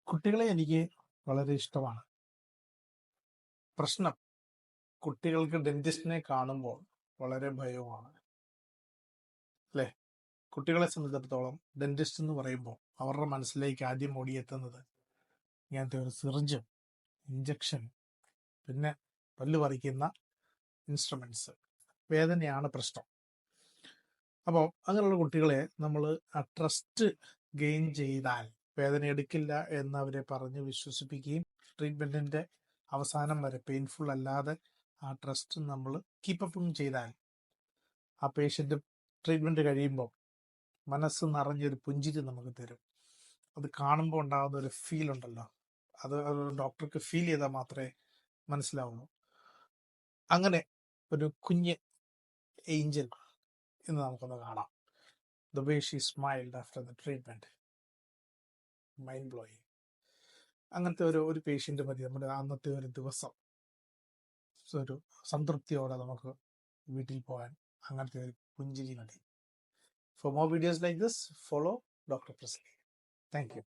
കുട്ടികളെ എനിക്ക് വളരെ ഇഷ്ടമാണ്. പ്രശ്നം കുട്ടികൾക്ക് ഡെന്റിസ്റ്റിനെ കാണുമ്പോൾ വളരെ ഭയവുമാണ്. അല്ലേ? കുട്ടികളെ സംബന്ധിച്ചിടത്തോളം ഡെന്റിസ്റ്റ് എന്ന് പറയുമ്പോൾ അവരുടെ മനസ്സിലേക്ക് ആദ്യം ഓടിയെത്തുന്നത് ഇങ്ങനത്തെ ഒരു സിറിഞ്ചും ഇഞ്ചക്ഷൻ, പിന്നെ പല്ല് പറിക്കുന്ന ഇൻസ്ട്രുമെന്റ്സ്, വേദനയാണ് പ്രശ്നം. അപ്പോൾ അങ്ങനെയുള്ള കുട്ടികളെ നമ്മൾ ആ ട്രസ്റ്റ് ഗെയിൻ ചെയ്താൽ വേദന എടുക്കില്ല എന്നവരെ പറഞ്ഞ് വിശ്വസിപ്പിക്കുകയും ട്രീറ്റ്മെന്റിന്റെ അവസാനം വരെ പെയിൻഫുൾ അല്ലാതെ ആ ട്രസ്റ്റ് നമ്മൾ കീപ്പപ്പും ചെയ്താൽ ആ പേഷ്യൻ്റ് ട്രീറ്റ്മെൻറ്റ് കഴിയുമ്പോൾ മനസ്സ് നിറഞ്ഞൊരു പുഞ്ചിരി നമുക്ക് തരും. അത് കാണുമ്പോൾ ഉണ്ടാകുന്ന ഒരു ഫീൽ ഉണ്ടല്ലോ, അത് ഡോക്ടർക്ക് ഫീൽ ചെയ്താൽ മാത്രമേ മനസ്സിലാവുള്ളൂ. അങ്ങനെ ഒരു കുഞ്ഞ് ഏഞ്ചൽ ഇന്ന് നമുക്കൊന്ന് കാണാം. The way she smiled after the treatment, mind blowing. അങ്ങനത്തെ ഒരു പേഷ്യൻ്റ് മതി നമ്മുടെ അന്നത്തെ ഒരു ദിവസം ഒരു സംതൃപ്തിയോടെ നമുക്ക് വീട്ടിൽ പോകാൻ. അങ്ങനത്തെ ഒരു പുഞ്ചിരി മതി. For more videos like this, follow Dr. Presley. Thank you.